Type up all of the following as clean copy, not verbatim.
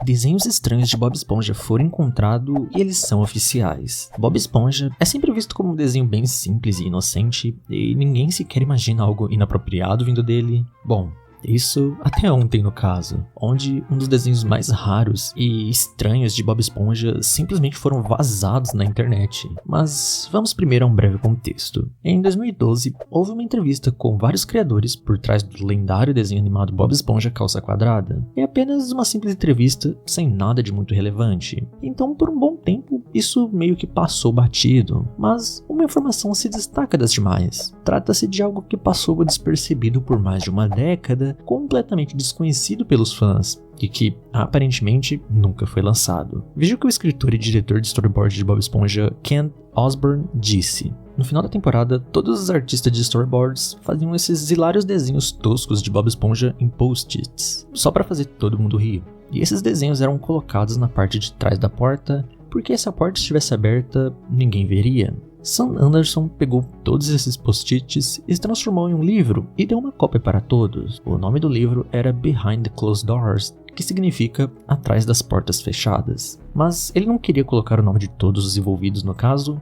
Desenhos estranhos de Bob Esponja foram encontrados e eles são oficiais. Bob Esponja é sempre visto como um desenho bem simples e inocente, e ninguém sequer imagina algo inapropriado vindo dele. Bom, isso até ontem no caso, onde um dos desenhos mais raros e estranhos de Bob Esponja simplesmente foram vazados na internet. Mas vamos primeiro a um breve contexto. Em 2012, houve uma entrevista com vários criadores por trás do lendário desenho animado Bob Esponja Calça Quadrada. É apenas uma simples entrevista, sem nada de muito relevante. Então, por um bom tempo, isso meio que passou batido. Mas uma informação se destaca das demais. Trata-se de algo que passou despercebido por mais de uma década, completamente desconhecido pelos fãs e que, aparentemente, nunca foi lançado. Veja o que o escritor e diretor de storyboard de Bob Esponja, Ken Osborne, disse. No final da temporada, todos os artistas de storyboards faziam esses hilários desenhos toscos de Bob Esponja em post-its, só para fazer todo mundo rir. E esses desenhos eram colocados na parte de trás da porta, porque se a porta estivesse aberta, ninguém veria. Sam Anderson pegou todos esses post-its e se transformou em um livro e deu uma cópia para todos. O nome do livro era Behind the Closed Doors, que significa atrás das portas fechadas. Mas ele não queria colocar o nome de todos os envolvidos no caso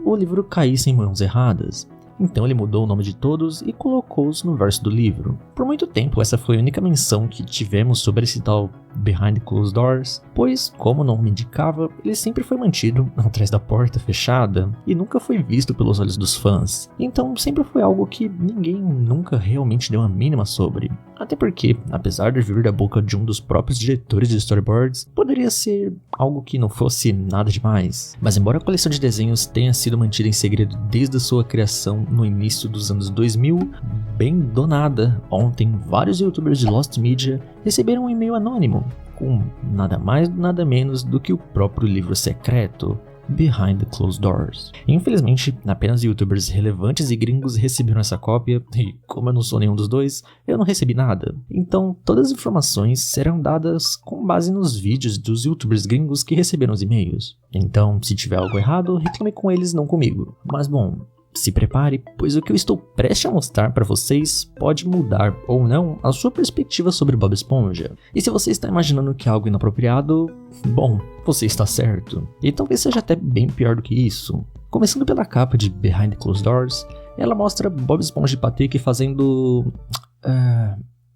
o livro caísse em mãos erradas. Então ele mudou o nome de todos e colocou-os no verso do livro. Por muito tempo essa foi a única menção que tivemos sobre esse tal Behind Closed Doors, pois, como o nome indicava, ele sempre foi mantido atrás da porta fechada e nunca foi visto pelos olhos dos fãs. Então sempre foi algo que ninguém nunca realmente deu a mínima sobre. Até porque, apesar de vir da boca de um dos próprios diretores de storyboards, poderia ser algo que não fosse nada demais. Mas embora a coleção de desenhos tenha sido mantida em segredo desde a sua criação no início dos anos 2000, bem do nada, ontem vários youtubers de Lost Media receberam um e-mail anônimo, com nada mais nada menos do que o próprio livro secreto, Behind the Closed Doors. Infelizmente, apenas youtubers relevantes e gringos receberam essa cópia, e como eu não sou nenhum dos dois, eu não recebi nada. Então, todas as informações serão dadas com base nos vídeos dos youtubers gringos que receberam os e-mails. Então, se tiver algo errado, reclame com eles, não comigo. Mas bom, se prepare, pois o que eu estou prestes a mostrar para vocês pode mudar ou não a sua perspectiva sobre Bob Esponja. E se você está imaginando que é algo inapropriado, bom, você está certo. E talvez seja até bem pior do que isso. Começando pela capa de Behind Closed Doors, ela mostra Bob Esponja e Patrick fazendo...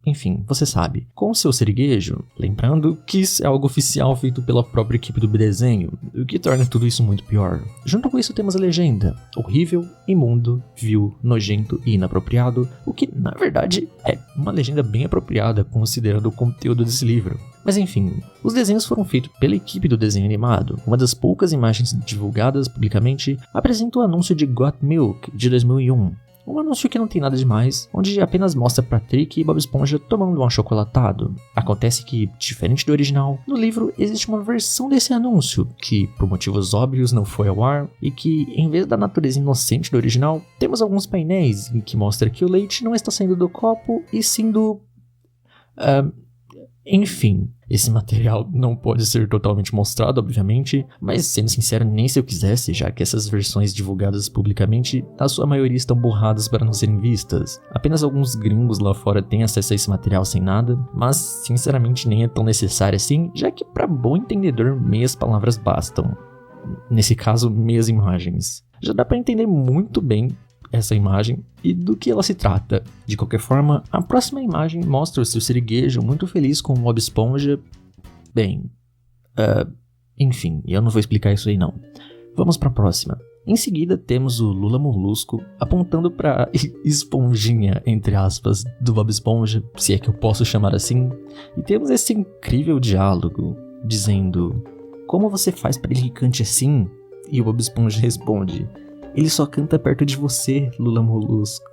enfim, você sabe, com o seu siriguejo, lembrando que isso é algo oficial feito pela própria equipe do desenho, o que torna tudo isso muito pior. Junto com isso temos a legenda, horrível, imundo, vil, nojento e inapropriado, o que na verdade é uma legenda bem apropriada considerando o conteúdo desse livro. Mas enfim, os desenhos foram feitos pela equipe do desenho animado. Uma das poucas imagens divulgadas publicamente apresenta o anúncio de Got Milk de 2001. Um anúncio que não tem nada demais, onde apenas mostra Patrick e Bob Esponja tomando um achocolatado. Acontece que, diferente do original, no livro existe uma versão desse anúncio, que por motivos óbvios não foi ao ar, e que, em vez da natureza inocente do original, temos alguns painéis em que mostra que o leite não está saindo do copo, e sim do... Enfim, esse material não pode ser totalmente mostrado, obviamente, mas sendo sincero, nem se eu quisesse, já que essas versões divulgadas publicamente, a sua maioria estão borradas para não serem vistas. Apenas alguns gringos lá fora têm acesso a esse material sem nada, mas sinceramente nem é tão necessário assim, já que para bom entendedor meias palavras bastam. Nesse caso, meias imagens. Já dá para entender muito bem essa imagem e do que ela se trata. De qualquer forma, a próxima imagem mostra o seu siriguejo muito feliz com o Bob Esponja. Bem, enfim, eu não vou explicar isso aí não. Vamos para a próxima. Em seguida temos o Lula Molusco apontando para esponjinha, entre aspas, do Bob Esponja, se é que eu posso chamar assim, e temos esse incrível diálogo dizendo: como você faz para ele cante assim? E o Bob Esponja responde: ele só canta perto de você, Lula Molusco.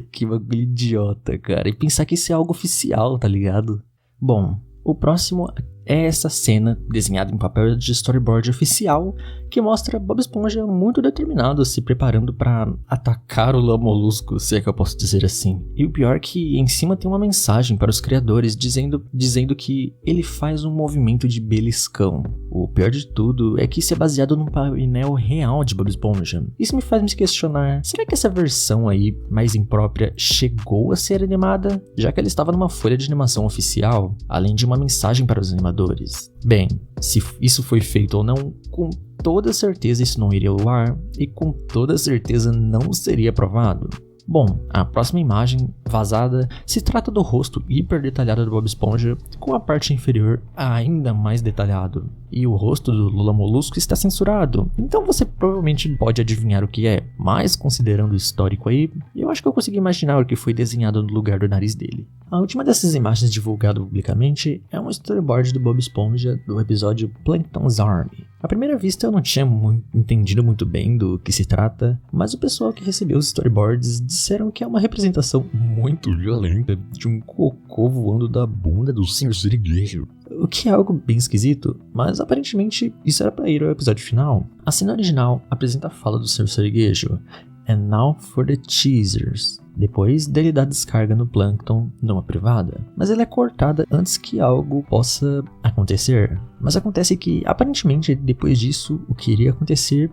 Que bagulho idiota, cara. E pensar que isso é algo oficial, tá ligado? Bom, o próximo é essa cena desenhada em papel de storyboard oficial que mostra Bob Esponja muito determinado, se preparando para atacar o Lula Molusco, se é que eu posso dizer assim. E o pior é que em cima tem uma mensagem para os criadores dizendo que ele faz um movimento de beliscão, O pior de tudo é que isso é baseado num painel real de Bob Esponja. Isso me faz me questionar, será que essa versão aí, mais imprópria, chegou a ser animada? Já que ela estava numa folha de animação oficial, além de uma mensagem para os animadores. Bem, se isso foi feito ou não, com toda certeza isso não iria ao ar e com toda certeza não seria aprovado. Bom, a próxima imagem vazada se trata do rosto hiper detalhado do Bob Esponja, com a parte inferior ainda mais detalhado. E o rosto do Lula Molusco está censurado, então você provavelmente pode adivinhar o que é, mas considerando o histórico aí, eu acho que eu consegui imaginar o que foi desenhado no lugar do nariz dele. A última dessas imagens divulgada publicamente é um storyboard do Bob Esponja do episódio Plankton's Army. À primeira vista eu não tinha entendido muito bem do que se trata, mas o pessoal que recebeu os storyboards disseram que é uma representação muito violenta de um cocô voando da bunda do Sr. Siriguejo. O que é algo bem esquisito, mas aparentemente isso era para ir ao episódio final. A cena original apresenta a fala do Sr. Siriguejo, "And now for the teasers", depois dele dar descarga no Plankton numa privada. Mas ela é cortada antes que algo possa acontecer. Mas acontece que, aparentemente, depois disso, o que iria acontecer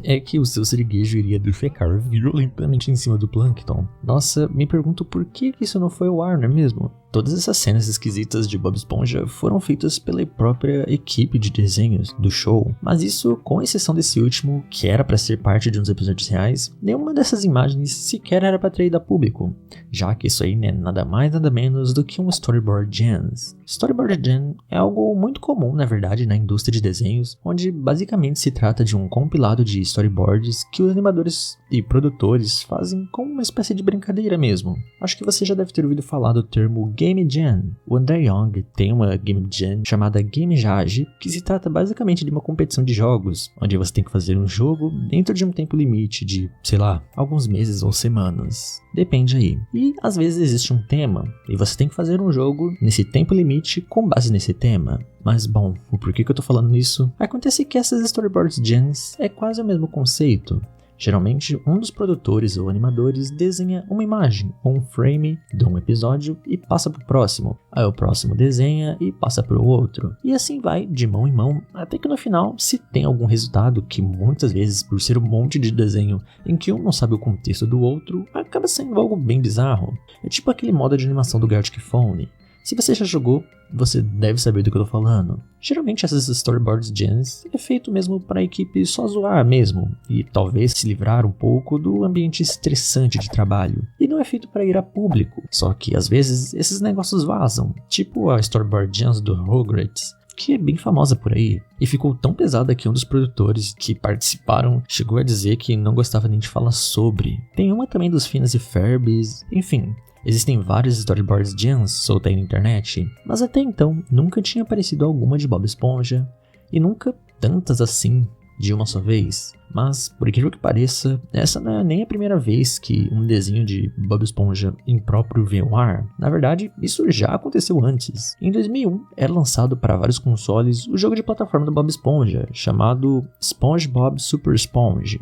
é que o seu siriguejo iria defecar violentamente em cima do Plankton. Nossa, me pergunto por que isso não foi ao ar, não é mesmo? Todas essas cenas esquisitas de Bob Esponja foram feitas pela própria equipe de desenhos do show, mas isso, com exceção desse último, que era para ser parte de uns episódios reais, nenhuma dessas imagens sequer era para atrair a público, já que isso aí não é nada mais nada menos do que um Storyboard Jams. Storyboard Jam é algo muito comum, na verdade, na indústria de desenhos, onde basicamente se trata de um compilado de storyboards que os animadores e produtores fazem como uma espécie de brincadeira mesmo. Acho que você já deve ter ouvido falar do termo Game Jam. O André Young tem uma Game Jam chamada Game Jage, que se trata basicamente de uma competição de jogos, onde você tem que fazer um jogo dentro de um tempo limite de, sei lá, alguns meses ou semanas. Depende aí. E às vezes existe um tema, e você tem que fazer um jogo nesse tempo limite com base nesse tema. Mas bom, o porquê que eu tô falando isso? Acontece que essas Storyboard Jams é quase o mesmo conceito. Geralmente, um dos produtores ou animadores desenha uma imagem ou um frame de um episódio e passa pro próximo. Aí o próximo desenha e passa pro outro. E assim vai, de mão em mão, até que no final se tem algum resultado que muitas vezes, por ser um monte de desenho em que um não sabe o contexto do outro, acaba sendo algo bem bizarro. É tipo aquele modo de animação do Gartic Phone. Se você já jogou, você deve saber do que eu tô falando. Geralmente essas Storyboard Jams é feito mesmo para a equipe só zoar mesmo, e talvez se livrar um pouco do ambiente estressante de trabalho. E não é feito para ir a público, só que às vezes esses negócios vazam, tipo a Storyboard Jams do Rugrats, que é bem famosa por aí, e ficou tão pesada que um dos produtores que participaram chegou a dizer que não gostava nem de falar sobre. Tem uma também dos Phineas e Ferbs, enfim. Existem vários Storyboard Jams soltos aí na internet, mas até então nunca tinha aparecido alguma de Bob Esponja, e nunca tantas assim de uma só vez. Mas, por incrível que pareça, essa não é nem a primeira vez que um desenho de Bob Esponja impróprio veio ao ar. Na verdade, isso já aconteceu antes. Em 2001, era lançado para vários consoles o jogo de plataforma do Bob Esponja, chamado SpongeBob Super Sponge.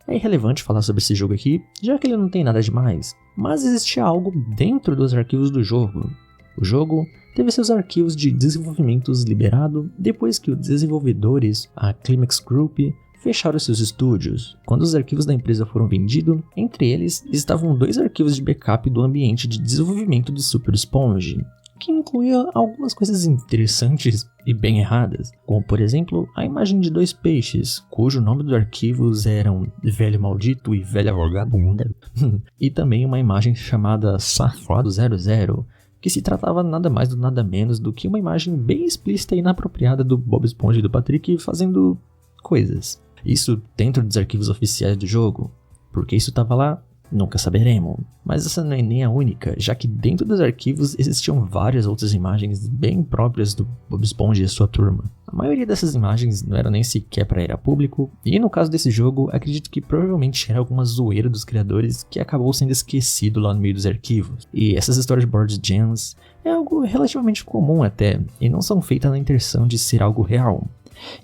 É irrelevante falar sobre esse jogo aqui, já que ele não tem nada demais, mas existia algo dentro dos arquivos do jogo. O jogo teve seus arquivos de desenvolvimentos liberados depois que os desenvolvedores, a Climax Group, fecharam seus estúdios. Quando os arquivos da empresa foram vendidos, entre eles estavam 2 arquivos de backup do ambiente de desenvolvimento do Super Sponge, que incluía algumas coisas interessantes e bem erradas, como por exemplo a imagem de 2 peixes, cujo nome dos arquivos eram Velho Maldito e Velha Vagabunda, e também uma imagem chamada Safado 00, que se tratava nada mais do nada menos do que uma imagem bem explícita e inapropriada do Bob Esponja e do Patrick fazendo coisas. Isso dentro dos arquivos oficiais do jogo. Por que isso estava lá? Nunca saberemos. Mas essa não é nem a única, já que dentro dos arquivos existiam várias outras imagens bem próprias do Bob Esponja e sua turma. A maioria dessas imagens não eram nem sequer para ir a público, e no caso desse jogo, acredito que provavelmente era alguma zoeira dos criadores que acabou sendo esquecido lá no meio dos arquivos. E essas Storyboard Jams é algo relativamente comum até, e não são feitas na intenção de ser algo real.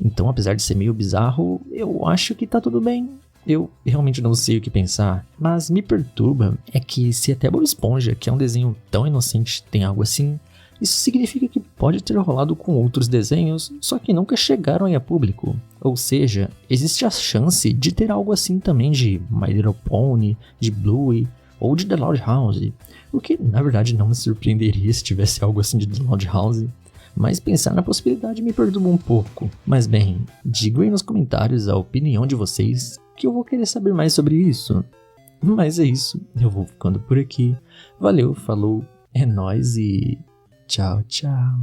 Então, apesar de ser meio bizarro, eu acho que tá tudo bem. Eu realmente não sei o que pensar, mas me perturba é que se até Bob Esponja, que é um desenho tão inocente, tem algo assim, Isso significa que pode ter rolado com outros desenhos, só que nunca chegaram aí a público. Ou seja, existe a chance de ter algo assim também de My Little Pony, de Bluey ou de The Loud House, o que na verdade não me surpreenderia se tivesse algo assim de The Loud House. Mas pensar na possibilidade me perturba um pouco. Mas bem, digam aí nos comentários a opinião de vocês, que eu vou querer saber mais sobre isso. Mas é isso, eu vou ficando por aqui. Valeu, falou, é nóis e tchau, tchau.